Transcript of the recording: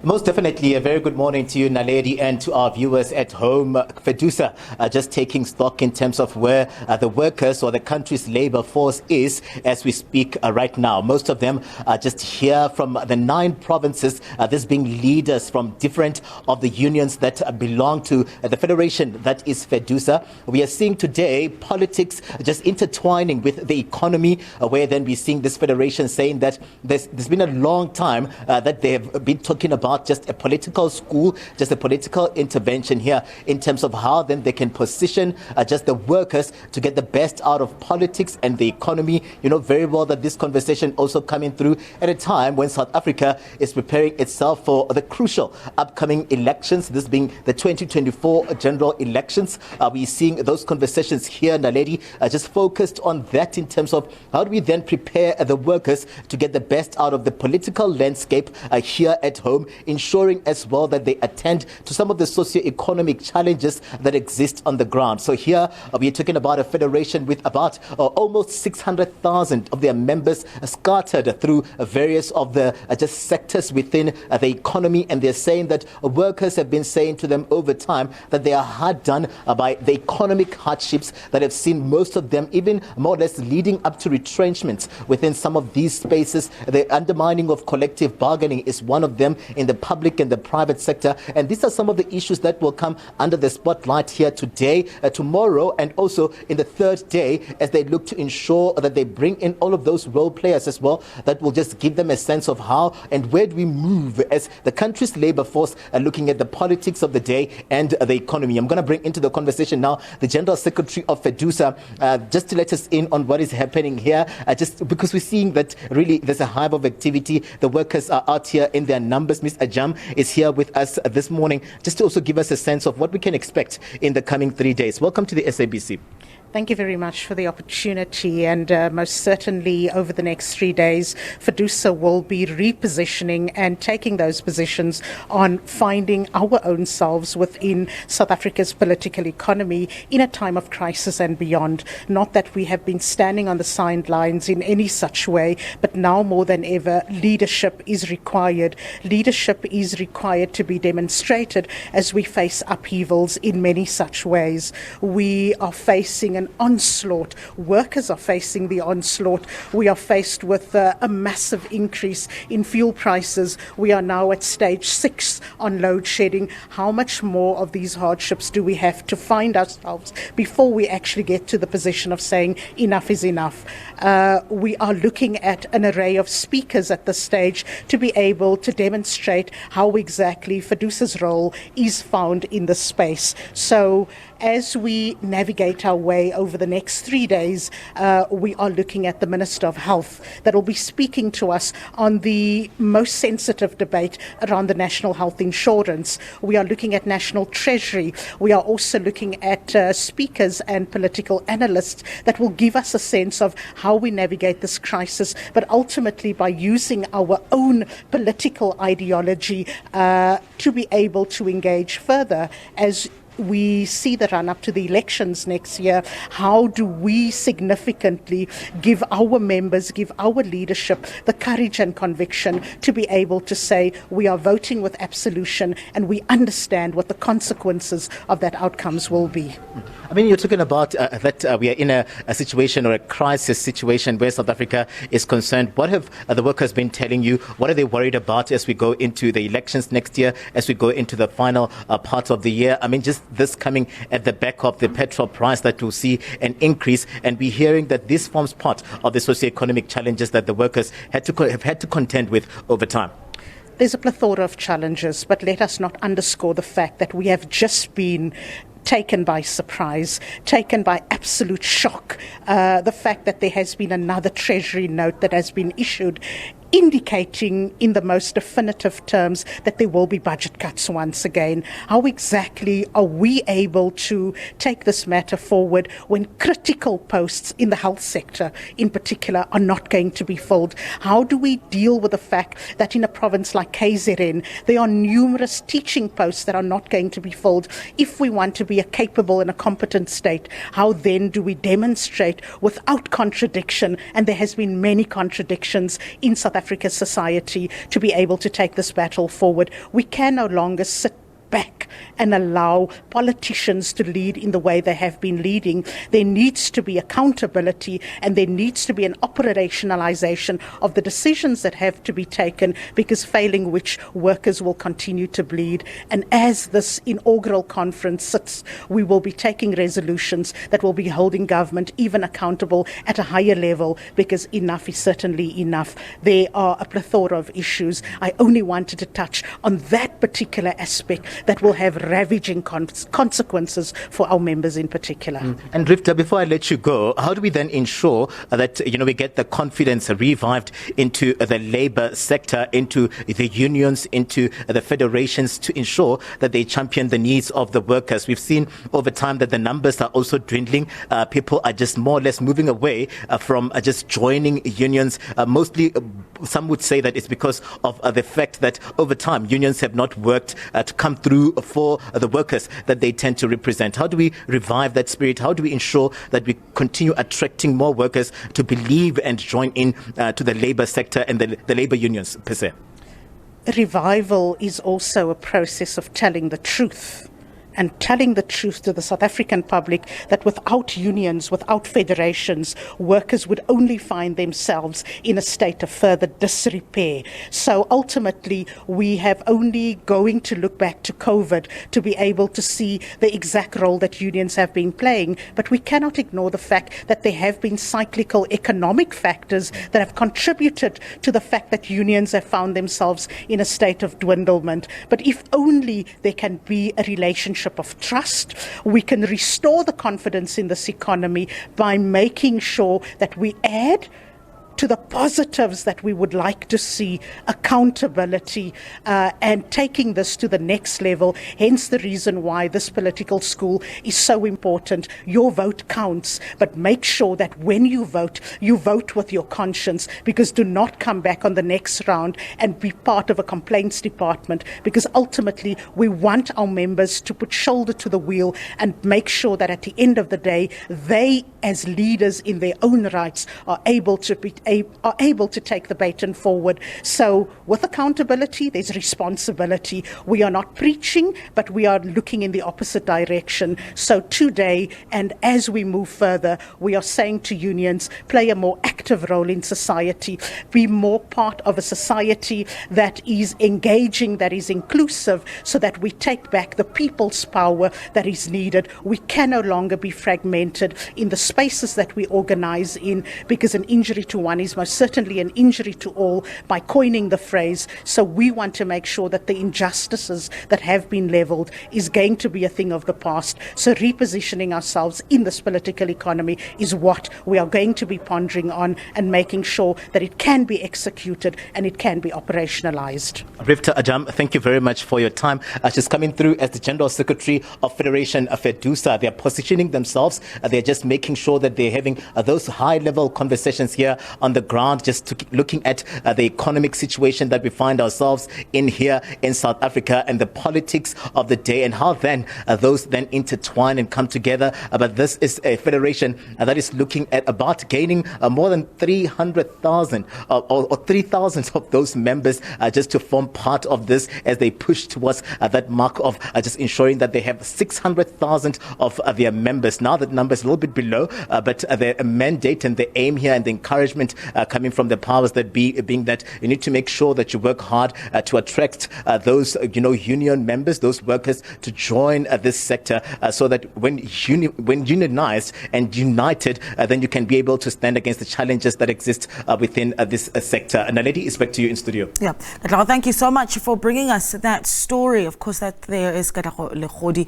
Most definitely. A very good morning to you, Naledi, and to our viewers at home. Fedusa just taking stock in terms of where the workers or the country's labor force is as we speak right now. Most of them are just here from the 9 provinces, this being leaders from different of the unions that belong to the federation that is Fedusa. We are seeing today politics just intertwining with the economy, where then we're seeing this federation saying that there's been a long time that they have been talking about just a political school, just a political intervention here in terms of how then they can position just the workers to get the best out of politics and the economy. You know very well that this conversation also coming through at a time when South Africa is preparing itself for the crucial upcoming elections, this being the 2024 general elections. We're seeing those conversations here, Naledi, just focused on that in terms of how do we then prepare the workers to get the best out of the political landscape here at home, ensuring as well that they attend to some of the socio-economic challenges that exist on the ground. So here we're talking about a federation with about almost 600,000 of their members scattered through various of the just sectors within the economy, and they're saying that workers have been saying to them over time that they are hard done by the economic hardships that have seen most of them even more or less leading up to retrenchments within some of these spaces. The undermining of collective bargaining is one of them in the public and the private sector, and these are some of the issues that will come under the spotlight here today, tomorrow, and also in the third day, as they look to ensure that they bring in all of those role players as well that will just give them a sense of how and where do we move as the country's labor force looking at the politics of the day and the economy. I'm going to bring into the conversation now the General Secretary of Fedusa just to let us in on what is happening here, just because we're seeing that really there's a hive of activity. The workers are out here in their numbers. Ms. Ajam is here with us this morning just to also give us a sense of what we can expect in the coming 3 days. Welcome to the SABC. Thank you very much for the opportunity, and most certainly over the next 3 days, Fedusa will be repositioning and taking those positions on finding our own selves within South Africa's political economy in a time of crisis and beyond. Not that we have been standing on the sidelines in any such way, but now more than ever, leadership is required. Leadership is required to be demonstrated as we face upheavals in many such ways. We are facing an onslaught. Workers are facing the onslaught. We are faced with a massive increase in fuel prices. We are now at stage 6 on load shedding. How much more of these hardships do we have to find ourselves before we actually get to the position of saying enough is enough? We are looking at an array of speakers at this stage to be able to demonstrate how exactly Fedusa's role is found in this space. So as we navigate our way over the next 3 days, we are looking at the Minister of Health that will be speaking to us on the most sensitive debate around the National Health Insurance. We are looking at National Treasury. We are also looking at speakers and political analysts that will give us a sense of how we navigate this crisis, but ultimately by using our own political ideology to be able to engage further as we see the run up to the elections next year. How do we significantly give our members, give our leadership the courage and conviction to be able to say we are voting with absolution and we understand what the consequences of that outcomes will be? I mean, you're talking about that we are in a situation or a crisis situation where South Africa is concerned. What have the workers been telling you? What are they worried about as we go into the elections next year, as we go into the final part of the year? I mean, just this coming at the back of the petrol price that we'll see an increase, and we're hearing that this forms part of the socio-economic challenges that the workers have had to contend with over time. There's a plethora of challenges, but let us not underscore the fact that we have just been taken by surprise, taken by absolute shock. The fact that there has been another Treasury note that has been issued indicating in the most definitive terms that there will be budget cuts once again. How exactly are we able to take this matter forward when critical posts in the health sector in particular are not going to be filled? How do we deal with the fact that in a province like KZN there are numerous teaching posts that are not going to be filled? If we want to be a capable and a competent state, how then do we demonstrate without contradiction, and there has been many contradictions in South Africa's society to be able to take this battle forward. We can no longer sit back and allow politicians to lead in the way they have been leading. There needs to be accountability, and there needs to be an operationalization of the decisions that have to be taken, because failing which, workers will continue to bleed. And as this inaugural conference sits, we will be taking resolutions that will be holding government even accountable at a higher level, because enough is certainly enough. There are a plethora of issues. I only wanted to touch on that particular aspect that will have ravaging consequences for our members in particular. And Riefdah, before I let you go, how do we then ensure that we get the confidence revived into the labour sector, into the unions, into the federations, to ensure that they champion the needs of the workers? We've seen over time that the numbers are also dwindling. People are just more or less moving away from just joining unions. Mostly, some would say that it's because of the fact that over time unions have not worked to come through for the workers that they tend to represent. How do we revive that spirit? How do we ensure that we continue attracting more workers to believe and join in to the labour sector and the labour unions per se? Revival is also a process of telling the truth, and telling the truth to the South African public that without unions, without federations, workers would only find themselves in a state of further disrepair. So ultimately, we have only going to look back to COVID to be able to see the exact role that unions have been playing. But we cannot ignore the fact that there have been cyclical economic factors that have contributed to the fact that unions have found themselves in a state of dwindlement. But if only there can be a relationship of trust, we can restore the confidence in this economy by making sure that we add to the positives that we would like to see, accountability, and taking this to the next level. Hence the reason why this political school is so important. Your vote counts, but make sure that when you vote with your conscience, because do not come back on the next round and be part of a complaints department, because ultimately we want our members to put shoulder to the wheel and make sure that at the end of the day, they as leaders in their own rights are able to take the baton forward. So with accountability, there's responsibility. We are not preaching, but we are looking in the opposite direction. So today, and as we move further, we are saying to unions, play a more active role in society, be more part of a society that is engaging, that is inclusive, so that we take back the people's power that is needed. We can no longer be fragmented in the spaces that we organize in, because an injury to one is most certainly an injury to all, by coining the phrase. So we want to make sure that the injustices that have been levelled is going to be a thing of the past. So repositioning ourselves in this political economy is what we are going to be pondering on, and making sure that it can be executed and it can be operationalized. Riefdah Ajam, thank you very much for your time. She's coming through as the General Secretary of Federation Fedusa. They're positioning themselves. They're just making sure that they're having those high-level conversations here on the ground, just looking at the economic situation that we find ourselves in here in South Africa, and the politics of the day, and how then those then intertwine and come together. But this is a federation that is looking at about gaining more than 300,000 or 3,000 of those members just to form part of this, as they push towards that mark of just ensuring that they have 600,000 of their members. Now that number is a little bit below, but the mandate and the aim here and the encouragement coming from the powers that be, being that you need to make sure that you work hard to attract those union members, those workers, to join this sector, so that when unionized and united, then you can be able to stand against the challenges that exist within this sector. And Naledi, is back to you in studio. Yeah, KATLEGO, thank you so much for bringing us that story. Of course, that there is KATLEGO LEGODI.